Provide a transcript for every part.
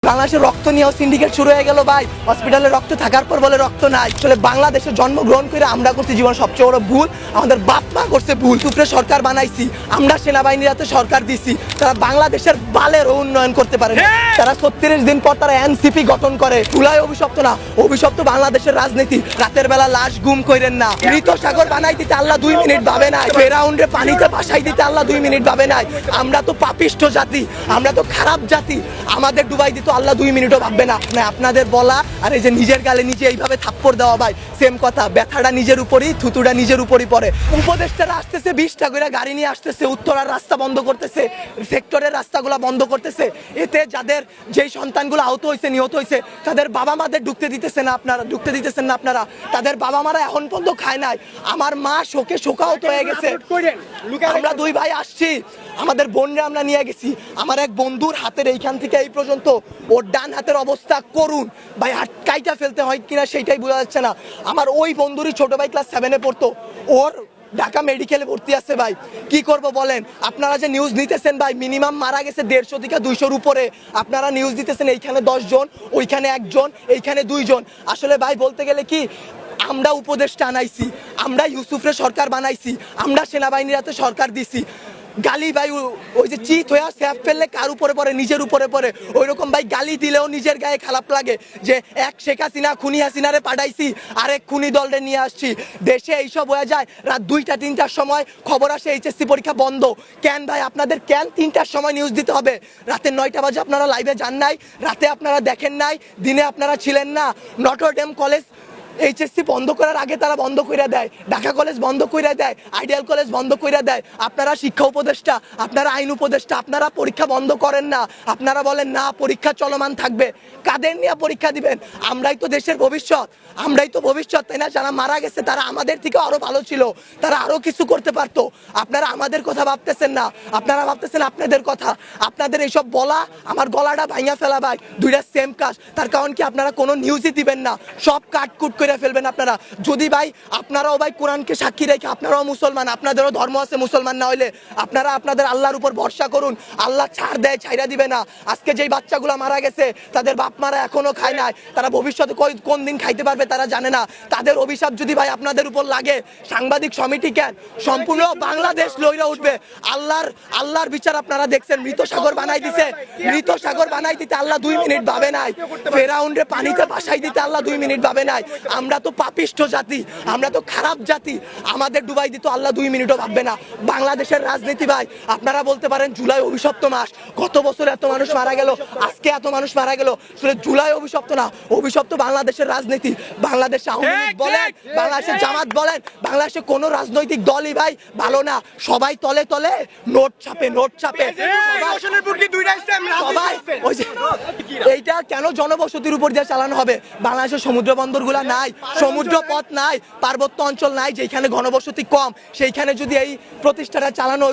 বাংলাদেশে রক্ত নিয়েও সিন্ডিকেট শুরু হয়ে গেল ভাই। হসপিটালে রক্ত থাকার পর বলে রক্ত নাই। আসলে বাংলাদেশে জন্মগ্রহণ করে আমরা করছি জীবন সবচেয়ে বড় ভুল, আমাদের বাপ মা করছে ভুল। সুপ্রে সরকার বানাইছি, আমরা সেনাবাহিনীর হাতে সরকার দিছি, তারা বাংলাদেশের বালের উন্নয়ন করতে পারে না। তারা 36 দিন পর তারা এনসিপি গঠন করে। চুলাই অভিশপ্ত না, অভিশপ্ত বাংলাদেশের রাজনীতি। রাতের বেলা লাশ গুম কইরেন না। মৃত সাগর বানাই দিতে আল্লাহ 2 মিনিট ভাবে নাই। ফেরাউন্ডে পানিতে ভাসাই দিতে আল্লাহ 2 মিনিট ভাবে নাই। আমরা তো পাপিষ্ঠ জাতি, আমরা তো খারাপ জাতি, আমাদের ডুবাই দিত আল্লাহ 2 মিনিটও ভাববে না। আপনাদের বলা আর এই যে নিজের গালে নিজে এইভাবে থাপ্পড় দেওয়া ভাই সেম কথা। ব্যথাটা নিজের উপরই, থুতুটা নিজের উপরই পড়ে। উপদেষ্টারা আসতেছে 20টা করে গাড়ি নিয়ে আসতেছে, উত্তরার রাস্তা বন্ধ করতেছে, সেক্টরের রাস্তাগুলো বন্ধ করতেছে। এতে যাদের যেই সন্তানগুলো আহত হয়েছে, নিহত হয়েছে, তাদের বাবা মাদের ঢুকতে দিতেছেন না আপনারা। তাদের বাবা মারা এখন পর্যন্ত খায় নাই। আমার মা শোকে শোকাহত হয়ে গেছে। আমরা 2 ভাই আসছি, আমাদের বোনরা আমরা নিয়ে গেছি। আমার এক বন্ধুর হাতের এইখান থেকে এই পর্যন্ত ওর ডান হাতের অবস্থা করুন ভাই, হাত কাইটা ফেলতে হয় কিনা সেইটাই বোঝা যাচ্ছে না। আমার ওই বন্ধুরই ছোট ভাই ক্লাস 7-এ পড়তো, ওর ঢাকা মেডিকেলে ভর্তি আছে ভাই। কি করব বলেন? আপনারা যে নিউজ নিতেছেন ভাই, মিনিমাম মারা গেছে 150 থেকে 200-র উপরে। আপনারা নিউজ দিতেছেন এইখানে 10 জন, ওইখানে 1 জন, এইখানে 2 জন। আসলে ভাই বলতে গেলে কি, আমরা উপদেষ্টা আনাইছি, আমরা ইউসুফরে সরকার বানাইছি, আমরা সেনাবাহিনীর হাতে সরকার দিছি। গালি ভাই ওই যে চিত হয়ে স্যাপ ফেললে কার উপরে পড়ে? নিজের উপরে পড়ে। ওই রকম ভাই গালি দিলেও নিজের গায়ে খারাপ লাগে যে এক শেখ হাসিনা খুনি হাসিনারে পাঠাইছি, আরেক খুনি দলরে নিয়ে আসছি। দেশে এইসব হয়ে যায়, রাত 2টা-3টার সময় খবর আসে এইচএসসি পরীক্ষা বন্ধ। কেন ভাই আপনাদের, কেন 3টার সময় নিউজ দিতে হবে? রাতে 9টা বাজে আপনারা লাইভে যান নাই, রাতে আপনারা দেখেন নাই, দিনে আপনারা ছিলেন না। নটরডেম কলেজ এইচএসসি বন্ধ করার আগে তারা বন্ধ করে দেয়, ঢাকা কলেজ বন্ধ করে দেয়, আইডিয়াল কলেজ বন্ধ করে দেয়। আপনারা শিক্ষা উপদেষ্টা, আপনারা আইন উপদেষ্টা, আপনারা পরীক্ষা বন্ধ করেন না। আপনারা বলেন না পরীক্ষা চলমান থাকবে। কাদের নিয়ে পরীক্ষা দিবেন? আমরাই তো দেশের ভবিষ্যৎ, আমরাই তো ভবিষ্যৎ, তাই না? যারা মারা গেছে তারা আমাদের থেকে আরো ভালো ছিল, তারা আরো কিছু করতে পারতো। আপনারা আমাদের কথা ভাবতেছেন না, আপনারা ভাবতেছেন আপনাদের কথা। আপনাদের এইসব বলা আমার গলাটা ভাঙা ফেলা ভাই, 2টা সেম কাজ। তার কারণ কি, আপনারা কোনো নিউজই দিবেন না, সব কাটকুট করে ফেলবেন আপনারা। যদি ভাই আপনারাও ভাই কোরআনকে সাক্ষী রেখে, আপনারাও মুসলমান, আপনাদেরও ধর্ম আছে, মুসলমান না হইলে আপনারা আপনাদের আল্লাহর উপর ভরসা করুন। আল্লাহ ছাড় দেয়, ছাইরা দিবে না। আজকে যেই বাচ্চাগুলো মারা গেছে তাদের বাপ মারা এখনো খায় নাই, তারা ভবিষ্যতে কোন দিন খাইতে পারবে তারা জানে না। তাদের অভিশাপ যদি ভাই আপনাদের উপর লাগে, সাংবাদিক সমিতি কেন, সম্পূর্ণ বাংলাদেশ লইরা উঠবে। আল্লাহর বিচার আপনারা দেখছেন। মৃত সাগর বানাই দিতে আল্লাহ 2 মিনিট ভাবে নাই। ফেরাউন্ডে পানিতে ভাসাই দিতে আল্লাহ 2 মিনিট ভাবে নাই। আমরা তো পাপিষ্ঠ জাতি, আমরা তো খারাপ জাতি, আমাদের ডুবাই দিত আল্লাহ 2 মিনিটও ভাববে না। বাংলাদেশের রাজনীতি ভাই, আপনারা বলতে পারেন জুলাই অভিশপ্ত মাস, গত বছর এত মানুষ মারা গেল, আজকে এত মানুষ মারা গেল। আসলে জুলাই অভিশপ্ত না, অভিশপ্ত বাংলাদেশের রাজনীতি। বাংলাদেশে আওয়ামী লীগ বলেন, বাংলাদেশের জামাত বলেন, বাংলাদেশে কোনো রাজনৈতিক দলই ভাই ভালো না। সবাই তলে তলে নোট ছাপে। সবাই ওই যে এইটা কেন জনবসতির উপর দিয়ে চালানো হবে? বাংলাদেশের সমুদ্র বন্দরগুলা নাই, সমুদ্র পথ নাই, পার্বত্য অঞ্চল নাই, যেখানে ঘনবসতি কম, সেইখানে যদি এই প্রচেষ্টাটা চালানো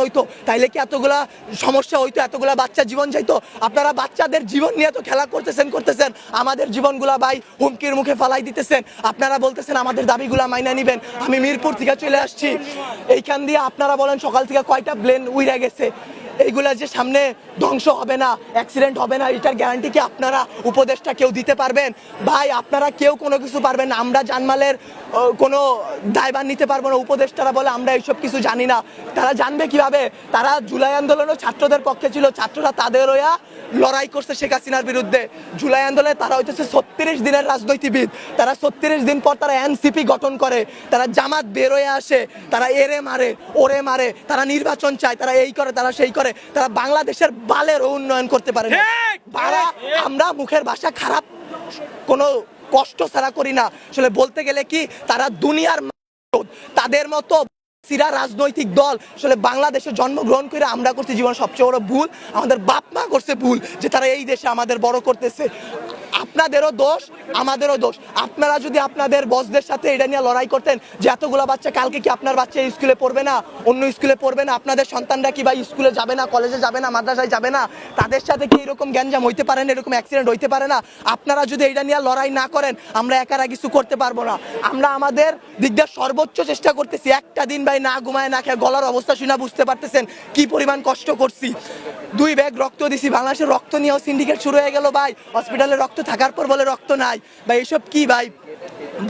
হইতো তাইলে কি এতগুলা সমস্যা হইতো, এতগুলা বাচ্চা জীবন যাইতো? আপনারা বাচ্চাদের জীবন নিয়ে তো খেলা করতেছেন, আমাদের জীবনগুলা ভাই হুমকির মুখে ফালাই দিতেছেন। আপনারা বলতেছেন আমাদের দাবিগুলা মাইনা নিবেন। আমি মিরপুর থেকে চলে আসছি, এইখান দিয়ে আপনারা বলেন সকাল থেকে কয়টা প্লেন উইরা গেছে। এইগুলা যে সামনে ধ্বংস হবে না, অ্যাক্সিডেন্ট হবে না, এটার গ্যারান্টি কি আপনারা উপদেষ্টা কেউ দিতে পারবেন? ভাই আপনারা কেউ কোনো কিছু পারবেন না। আমরা জানমালের কোনো দায়ভার নিতে পারবো না। উপদেষ্টারা বলে আমরা এইসব কিছু জানি না। তারা জানবে কিভাবে? তারা জুলাই আন্দোলনও ছাত্রদের পক্ষে ছিল, ছাত্ররা তাদের হইয়া লড়াই করছে শেখ হাসিনার বিরুদ্ধে। জুলাই আন্দোলনে তারা হইতেছে 36 দিনের রাজনীতিবিদ। তারা 36 দিন পর তারা এনসিপি গঠন করে, তারা জামাত বের হয়ে আসে, তারা এরে মারে, ওরে মারে, তারা নির্বাচন চায়, তারা এই করে, তারা সেই করে, তারা বাংলাদেশের বালের উন্নয়ন করতে পারে না। আমরা মুখের ভাষা খারাপ কোনো কষ্ট ছাড়া করি না। আসলে বলতে গেলে কি, তারা দুনিয়ার তাদের মতো সিরা রাজনৈতিক দল আসলে বাংলাদেশে জন্মগ্রহণ করে আমরা করছি জীবন সবচেয়ে বড় ভুল, আমাদের বাপ মা করছে ভুল যে তারা এই দেশে আমাদের বড় করতেছে। আপনাদেরও দোষ আমাদেরও দোষ। আপনারা যদি আপনাদের বসদের সাথে এটা নিয়ে লড়াই করতেন যে এতগুলো বাচ্চা কালকে কি আপনার বাচ্চা এই স্কুলে পড়বে না, অন্য স্কুলে পড়বে না, আপনাদের সন্তানরা কি ভাই স্কুলে যাবে না, কলেজে যাবে না, মাদ্রাসায় যাবে না, তাদের সাথে কি এরকম গ্যাঞ্জাম হইতে পারে না, এরকম অ্যাক্সিডেন্ট হইতে পারে না? আপনারা যদি এটা নিয়ে লড়াই না করেন আমরা একারা কিছু করতে পারবো না। আমরা আমাদের দিক দিয়ে সর্বোচ্চ চেষ্টা করতেছি। একটা দিন ভাই না ঘুমায় না খেয়ে গলার অবস্থা শুনে বুঝতে পারতেছেন কি পরিমাণ কষ্ট করছি। 2 ব্যাগ রক্ত দিছি, বাংলাদেশের রক্ত নিয়েও সিন্ডিকেট শুরু হয়ে গেল ভাই। হসপিটালে রক্ত থাকার পর বলে রক্ত নাই ভাই, এসব কি ভাই?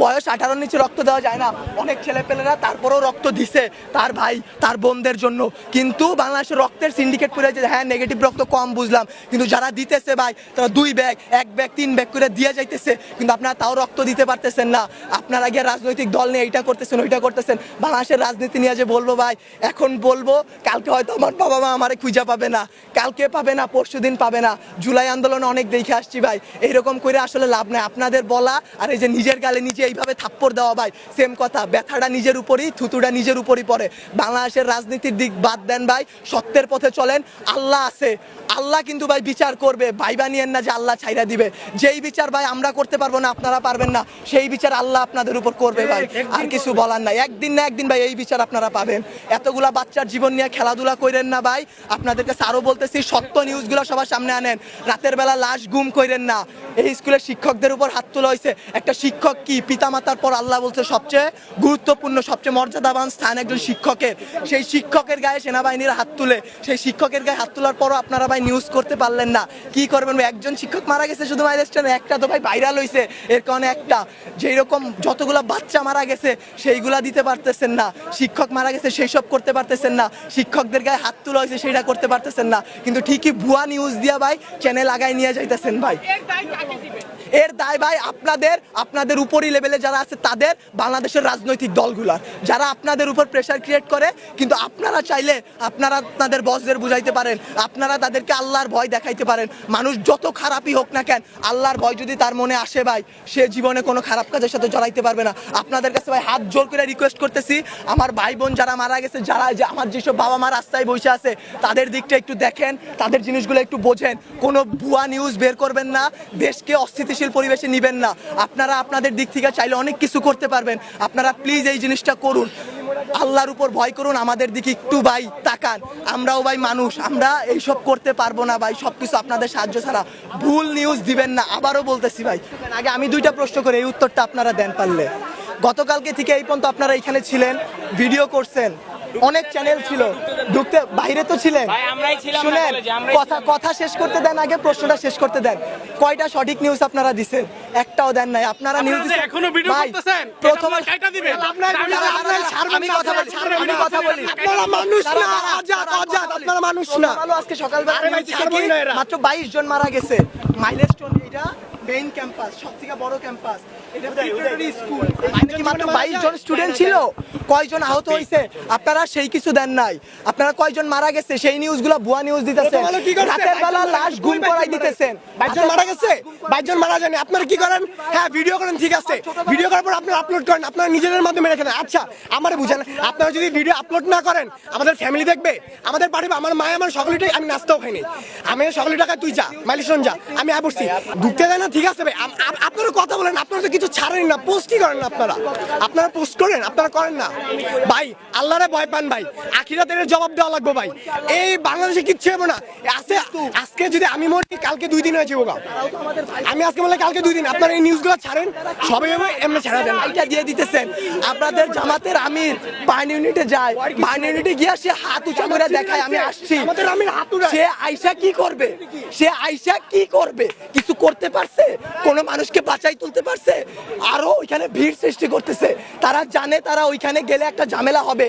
বয়স 18 নিচে রক্ত দেওয়া যায় না, অনেক ছেলেপেলেরা তারপরেও রক্ত দিছে তার ভাই তার বোনদের জন্য। কিন্তু বাংলাদেশের রক্তের সিন্ডিকেট করে যে হ্যাঁ নেগেটিভ রক্ত কম বুঝলাম, কিন্তু যারা দিতেছে ভাই তারা 2 ব্যাগ 1 ব্যাগ 3 ব্যাগ করে দিয়ে যাইতেছে, কিন্তু আপনারা তাও রক্ত দিতে পারতেছেন না। আপনারা গিয়ে রাজনৈতিক দল নিয়ে এইটা করতেছেন ওইটা করতেছেন। বাংলাদেশের রাজনীতি নিয়ে যে বলবো ভাই, এখন বলবো কালকে হয়তো আমার বাবা মা আমারে খুঁজে পাবে না, কালকে পাবে না, পরশুদিন পাবে না। জুলাই আন্দোলনে অনেক দেখে আসছি ভাই, এইরকম করে আসলে লাভ নাই। আপনাদের বলা আর এই যে নিজের গালে নিজে এইভাবে থাপ্পড় দেওয়া ভাই সেম কথা, ব্যথাটা নিজের উপরই, থুতুটা নিজের উপরই পড়ে। বাংলাদেশের রাজনীতির দিক বাদ দেন ভাই, সত্যের পথে চলেন। আল্লাহ আছে, আল্লাহ কিন্তু ভাই বিচার করবে। ভাইবা নিয়েন না যে আল্লাহ ছাইরা দিবে। যেই বিচার ভাই আমরা করতে পারবো না, আপনারা পারবেন না, সেই বিচার আল্লাহ আপনাদের উপর করবে ভাই। আর কিছু বলার নাই, একদিন না একদিন ভাই এই বিচার আপনারা পাবেন। এতগুলা বাচ্চার জীবন নিয়ে খেলাধুলা করেন না ভাই। আপনাদের কাছে আরো বলতেছি, সত্য নিউজগুলো সবার সামনে আনেন। রাতের বেলা লাশ গুম করেন না। এই স্কুলের শিক্ষকদের উপর হাত তোলা হয়েছে। একটা শিক্ষক কি পিতামাতার পর আল্লাহ বলছে সবচেয়ে গুরুত্বপূর্ণ, সবচেয়ে মর্যাদাবান স্থান একজন শিক্ষকের। সেই শিক্ষকের গায়ে সেনাবাহিনীর হাত তুলে, সেই শিক্ষকের গায়ে হাত তোলার পরও আপনারা ভাই নিউজ করতে পারলেন না। কি করবেন ভাই? একজন শিক্ষক মারা গেছে শুধু মাইলস্টোনে, একটা তো ভাই ভাইরাল হয়েছে, এর কারণে একটা। যেই রকম যতগুলা বাচ্চা মারা গেছে সেইগুলা দিতে পারতেছেন না, শিক্ষক মারা গেছে সেই সব করতে পারতেছেন না, শিক্ষকদের গায়ে হাত তোলা হয়েছে সেটা করতে পারতেছেন না, কিন্তু ঠিকই ভুয়া নিউজ দিয়া ভাই চ্যানেল আগায় নিয়ে যাইতেছেন ভাই। এর দায় ভাই আপনাদের উপরই লেভেলে যারা আছে তাদের, বাংলাদেশের রাজনৈতিক দলগুলার, যারা আপনাদের উপর প্রেসার ক্রিয়েট করে। কিন্তু আপনারা চাইলে আপনারা আপনাদের বসদের বুঝাইতে পারেন, আপনারা তাদেরকে আল্লাহর ভয় দেখাইতে পারেন। মানুষ যত খারাপই হোক না কেন, আল্লাহর ভয় যদি তার মনে আসে ভাই, সে জীবনে কোনো খারাপ কাজের সাথে জড়াইতে পারবে না। আপনাদের কাছে ভাই হাত জোর করে রিকোয়েস্ট করতেছি, আমার ভাই বোন যারা মারা গেছে, যারা যে আমার যেসব বাবা মা রাস্তায় বসে আছে, তাদের দিকটা একটু দেখেন, তাদের জিনিসগুলো একটু বোঝেন। কোনো ভুয়া নিউজ বের করবেন না, দেশকে অস্থিতিশীল পরিবেশে নিবেন না। আপনারা আপনাদের দিক থেকে চাইলে অনেক কিছু করতে পারবেন। আপনারা প্লিজ এই জিনিসটা করুন, আল্লাহর উপর ভয় করুন, আমাদের দিকে একটু ভাই তাকান। আমরাও ভাই মানুষ, আমরা এইসব করতে পারবো না ভাই, সবকিছু আপনাদের সাহায্য ছাড়া। ভুল নিউজ দিবেন না, আবারও বলতেছি ভাই। আগে আমি 2টা প্রশ্ন করে এই উত্তরটা আপনারা দেন পারলে। গতকালকে থেকে এই পর্যন্ত আপনারা এখানে ছিলেন, ভিডিও করছেন, অনেক চ্যানেল ছিল, ঢুকতে বাইরে তো ছিলেন, শুনেন কথা শেষ করতে দেন, আগে প্রশ্নটা শেষ করতে দেন। কয়টা সঠিক নিউজ আপনারা দিছেন? একটাও দেন নাই। আপনারা নিউজ দিছেন এখনো ভিডিও করতেছেন, প্রথমে কয়টা দিবেন? আমি কথা বলি, আপনারা মানুষ না, আজাদ আপনারা মানুষ না। আজকে সকালবেলা মাত্র 22 জন মারা গেছে। মাইলস্টোন এটা মেইন ক্যাম্পাস, সবথেকে বড় ক্যাম্পাস, এটা প্রিপারেটরি স্কুল। এখানে কি মাত্র 22 জন স্টুডেন্ট ছিল? কয়জন আহত হইছে আপনারা সেই কিছু দেন নাই। আপনারা কয়জন মারা গেছে সেই নিউজগুলো ভুয়া নিউজ দিতেছেন। রাতের বেলা লাশ গুম করাই দিতেছেন। 22 জন মারা গেছে, 22 জন মারা যায়নি। আপনারা কি করেন? হ্যাঁ ভিডিও করেন, ঠিক আছে, ভিডিও করার পর আপনারা আপলোড করেন, আপনারা নিজেদের মাধ্যমে রেখে দেন। আচ্ছা আমারে বুঝেন, আপনারা যদি ভিডিও আপলোড না করেন আমাদের ফ্যামিলি দেখবে, আমাদের বাড়ি, আমার মায় আমার সকলেটাই, আমি নাস্তাও খাইনি, আমি সকলের টাকায় তুই যা মাইলস্টোন যা, আমি বসছি ঢুকতে দেয় না, ঠিক আছে ভাই। আপনারা কথা বলেন, আপনারা তো কিছু ছাড়েন না, পোস্টই করেন না। আপনারা পোস্ট করেন, আপনারা করেন না ভাই। আল্লাহরে ভয় পান ভাই, আখিরাতের জবাব দেওয়া লাগবে ভাই। এই বাংলাদেশে কিচ্ছু হবে না। আজকে যদি আমি মরি, কালকে 2 দিন হয়েছে ওগা, আমি আজকে বলে কালকে 2 দিন। আপনারা এই নিউজগুলো ছাড়েন, সবাই এমনি ছাড়া দেন। এটা দিয়ে দিতেছেন। আপনাদের জামাতের আমির বার্ন ইউনিটে যায়, বার্ন ইউনিটে গিয়ে সে হাত উঁচা করে দেখায় আমি আসছি। আমাদের আমির হাত উঠায়। সে আইসা কি করবে? সে আইসা কি করবে? কিছু করতে পারছে? কোনো মানুষকে বাঁচাই তুলতে পারছে? আরো ওইখানে ভিড় সৃষ্টি করতেছে। তারা জানে তারা ওইখানে গেলে একটা ঝামেলা হবে,